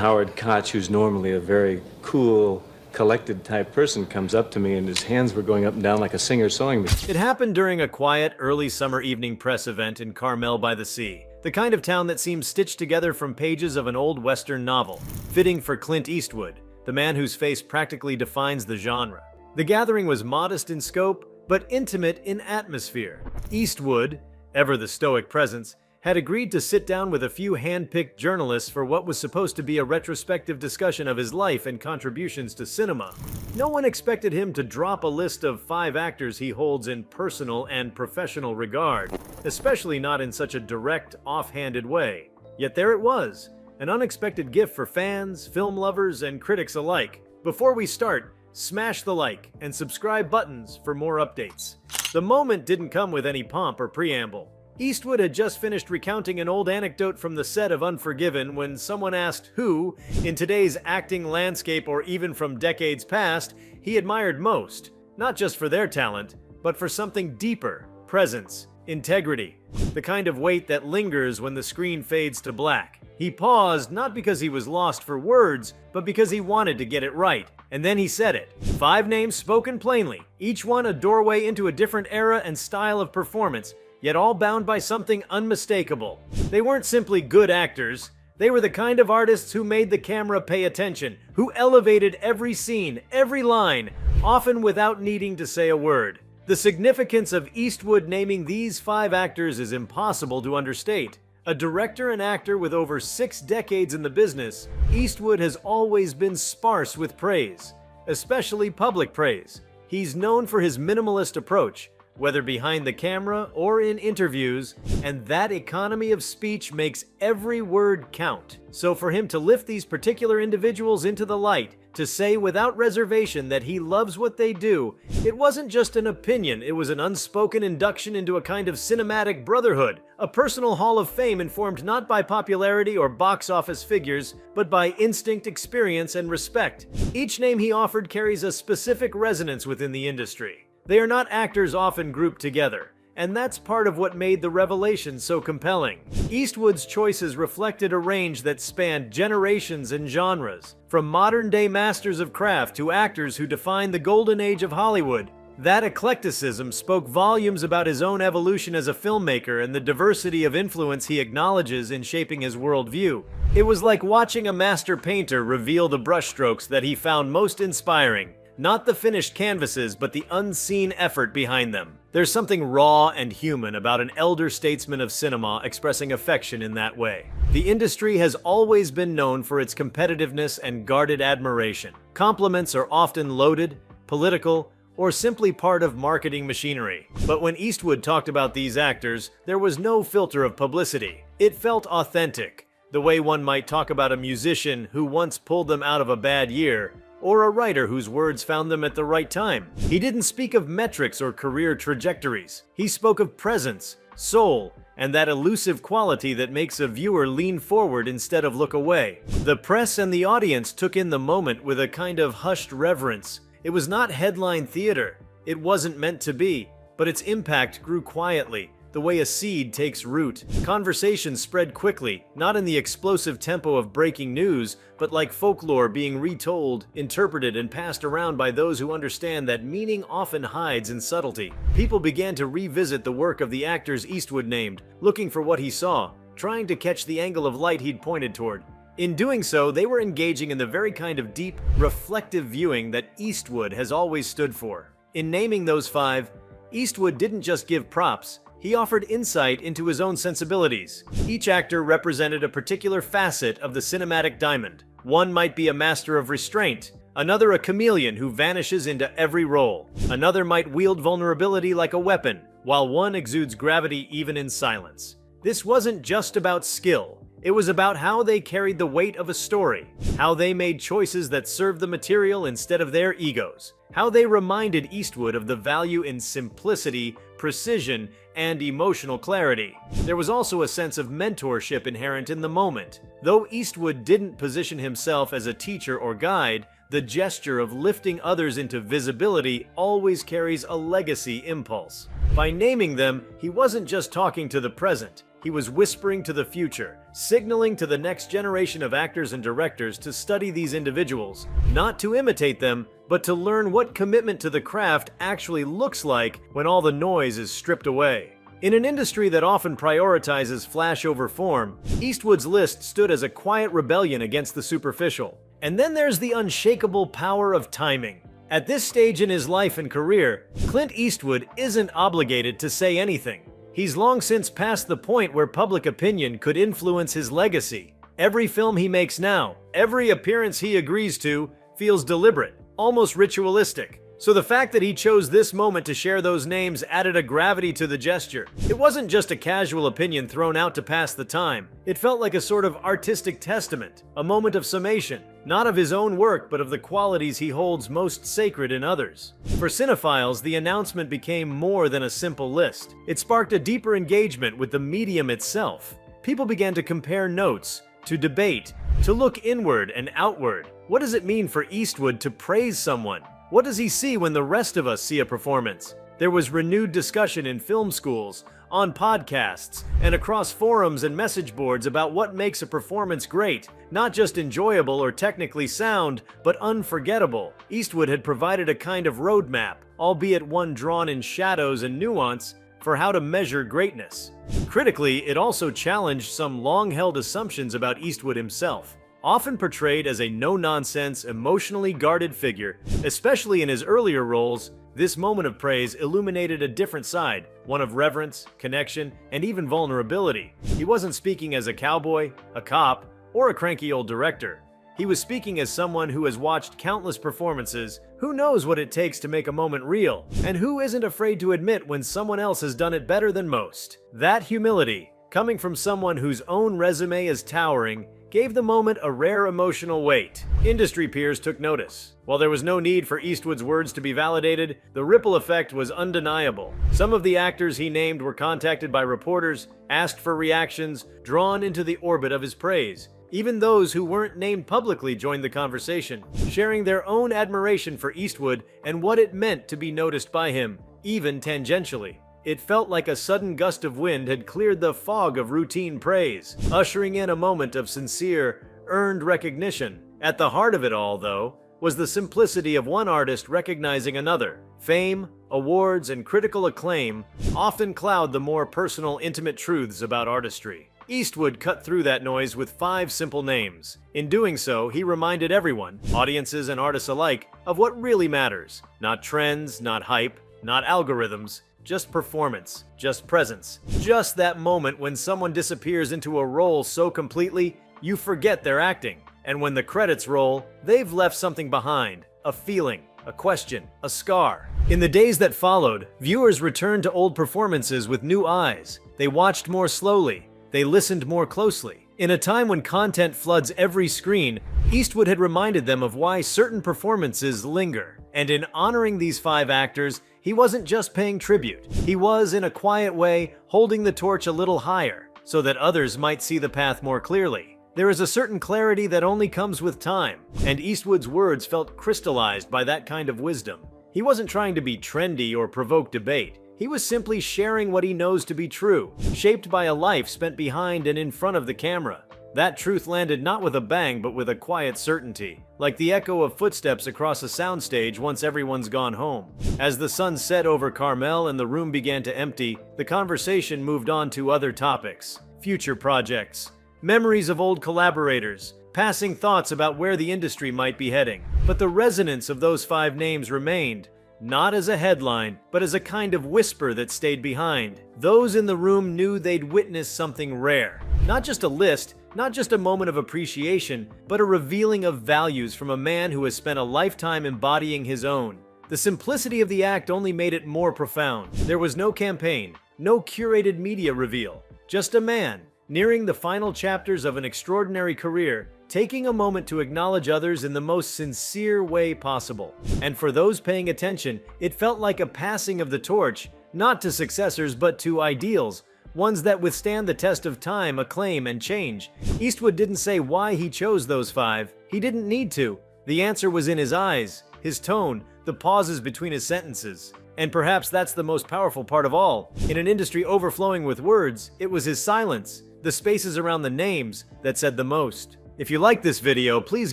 Howard Koch, who's normally a very cool, collected type person, comes up to me and his hands were going up and down like a singer sewing machine. It happened during a quiet, early summer evening press event in Carmel by the Sea, the kind of town that seems stitched together from pages of an old Western novel, fitting for Clint Eastwood, the man whose face practically defines the genre. The gathering was modest in scope, but intimate in atmosphere. Eastwood, ever the stoic presence, had agreed to sit down with a few hand-picked journalists for what was supposed to be a retrospective discussion of his life and contributions to cinema. No one expected him to drop a list of 5 actors he holds in personal and professional regard, especially not in such a direct, off-handed way. Yet there it was, an unexpected gift for fans, film lovers, and critics alike. Before we start, smash the like and subscribe buttons for more updates. The moment didn't come with any pomp or preamble. Eastwood had just finished recounting an old anecdote from the set of Unforgiven when someone asked who, in today's acting landscape or even from decades past, he admired most, not just for their talent, but for something deeper: presence, integrity, the kind of weight that lingers when the screen fades to black. He paused not because he was lost for words, but because he wanted to get it right. And then he said it. 5 names spoken plainly, each one a doorway into a different era and style of performance, yet all bound by something unmistakable. They weren't simply good actors, they were the kind of artists who made the camera pay attention, who elevated every scene, every line, often without needing to say a word. The significance of Eastwood naming these 5 actors is impossible to understate. A director and actor with over 6 decades in the business, Eastwood has always been sparse with praise, especially public praise. He's known for his minimalist approach, whether behind the camera or in interviews, and that economy of speech makes every word count. So for him to lift these particular individuals into the light, to say without reservation that he loves what they do, it wasn't just an opinion, it was an unspoken induction into a kind of cinematic brotherhood, a personal hall of fame informed not by popularity or box office figures, but by instinct, experience, and respect. Each name he offered carries a specific resonance within the industry. They are not actors often grouped together, and that's part of what made the revelation so compelling. Eastwood's choices reflected a range that spanned generations and genres, from modern-day masters of craft to actors who defined the golden age of Hollywood. That eclecticism spoke volumes about his own evolution as a filmmaker and the diversity of influence he acknowledges in shaping his worldview. It was like watching a master painter reveal the brushstrokes that he found most inspiring. Not the finished canvases, but the unseen effort behind them. There's something raw and human about an elder statesman of cinema expressing affection in that way. The industry has always been known for its competitiveness and guarded admiration. Compliments are often loaded, political, or simply part of marketing machinery. But when Eastwood talked about these actors, there was no filter of publicity. It felt authentic, the way one might talk about a musician who once pulled them out of a bad year, or a writer whose words found them at the right time. He didn't speak of metrics or career trajectories. He spoke of presence, soul, and that elusive quality that makes a viewer lean forward instead of look away. The press and the audience took in the moment with a kind of hushed reverence. It was not headline theater. It wasn't meant to be, but its impact grew quietly, the way a seed takes root. Conversations spread quickly, not in the explosive tempo of breaking news, but like folklore being retold, interpreted, and passed around by those who understand that meaning often hides in subtlety. People began to revisit the work of the actors Eastwood named, looking for what he saw, trying to catch the angle of light he'd pointed toward. In doing so, they were engaging in the very kind of deep, reflective viewing that Eastwood has always stood for. In naming those 5, Eastwood didn't just give props, he offered insight into his own sensibilities. Each actor represented a particular facet of the cinematic diamond. One might be a master of restraint, another a chameleon who vanishes into every role. Another might wield vulnerability like a weapon, while one exudes gravity even in silence. This wasn't just about skill. It was about how they carried the weight of a story, how they made choices that served the material instead of their egos, how they reminded Eastwood of the value in simplicity, precision, and emotional clarity. There was also a sense of mentorship inherent in the moment. Though Eastwood didn't position himself as a teacher or guide, the gesture of lifting others into visibility always carries a legacy impulse. By naming them, he wasn't just talking to the present. he was whispering to the future, signaling to the next generation of actors and directors to study these individuals, not to imitate them, but to learn what commitment to the craft actually looks like when all the noise is stripped away. In an industry that often prioritizes flash over form, Eastwood's list stood as a quiet rebellion against the superficial. And then there's the unshakable power of timing. At this stage in his life and career, Clint Eastwood isn't obligated to say anything. He's long since passed the point where public opinion could influence his legacy. Every film he makes now, every appearance he agrees to, feels deliberate, almost ritualistic. So the fact that he chose this moment to share those names added a gravity to the gesture. It wasn't just a casual opinion thrown out to pass the time. It felt like a sort of artistic testament, a moment of summation, not of his own work but of the qualities he holds most sacred in others. For cinephiles, the announcement became more than a simple list. It sparked a deeper engagement with the medium itself. People began to compare notes, to debate, to look inward and outward. What does it mean for Eastwood to praise someone? What does he see when the rest of us see a performance? There was renewed discussion in film schools, on podcasts, and across forums and message boards about what makes a performance great, not just enjoyable or technically sound, but unforgettable. Eastwood had provided a kind of roadmap, albeit one drawn in shadows and nuance, for how to measure greatness. Critically, it also challenged some long-held assumptions about Eastwood himself. Often portrayed as a no-nonsense, emotionally guarded figure, especially in his earlier roles, this moment of praise illuminated a different side, one of reverence, connection, and even vulnerability. He wasn't speaking as a cowboy, a cop, or a cranky old director. He was speaking as someone who has watched countless performances, who knows what it takes to make a moment real, and who isn't afraid to admit when someone else has done it better than most. That humility, coming from someone whose own resume is towering, gave the moment a rare emotional weight. Industry peers took notice. While there was no need for Eastwood's words to be validated, the ripple effect was undeniable. Some of the actors he named were contacted by reporters, asked for reactions, drawn into the orbit of his praise. Even those who weren't named publicly joined the conversation, sharing their own admiration for Eastwood and what it meant to be noticed by him, even tangentially. It felt like a sudden gust of wind had cleared the fog of routine praise, ushering in a moment of sincere, earned recognition. At the heart of it all, though, was the simplicity of one artist recognizing another. Fame, awards, and critical acclaim often cloud the more personal, intimate truths about artistry. Eastwood cut through that noise with 5 simple names. In doing so, he reminded everyone, audiences and artists alike, of what really matters. Not trends, not hype, not algorithms, just performance, just presence. Just that moment when someone disappears into a role so completely, you forget they're acting. And when the credits roll, they've left something behind. A feeling, a question, a scar. In the days that followed, viewers returned to old performances with new eyes. They watched more slowly. They listened more closely. In a time when content floods every screen, Eastwood had reminded them of why certain performances linger. And in honoring these 5 actors, he wasn't just paying tribute. He was, in a quiet way, holding the torch a little higher, so that others might see the path more clearly. There is a certain clarity that only comes with time, and Eastwood's words felt crystallized by that kind of wisdom. He wasn't trying to be trendy or provoke debate. He was simply sharing what he knows to be true, shaped by a life spent behind and in front of the camera. That truth landed not with a bang, but with a quiet certainty, like the echo of footsteps across a soundstage once everyone's gone home. As the sun set over Carmel and the room began to empty, the conversation moved on to other topics. Future projects, memories of old collaborators, passing thoughts about where the industry might be heading. But the resonance of those 5 names remained, not as a headline, but as a kind of whisper that stayed behind. Those in the room knew they'd witnessed something rare. Not just a list, not just a moment of appreciation, but a revealing of values from a man who has spent a lifetime embodying his own. The simplicity of the act only made it more profound. There was no campaign, no curated media reveal, just a man, nearing the final chapters of an extraordinary career, taking a moment to acknowledge others in the most sincere way possible. And for those paying attention, it felt like a passing of the torch, not to successors but to ideals, ones that withstand the test of time, acclaim, and change. Eastwood didn't say why he chose those 5. He didn't need to. The answer was in his eyes, his tone, the pauses between his sentences. And perhaps that's the most powerful part of all. In an industry overflowing with words, it was his silence, the spaces around the names, that said the most. If you like this video, please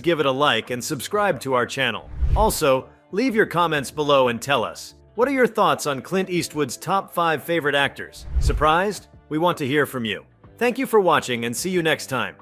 give it a like and subscribe to our channel. Also, leave your comments below and tell us, what are your thoughts on Clint Eastwood's top 5 favorite actors? Surprised? We want to hear from you. Thank you for watching and see you next time.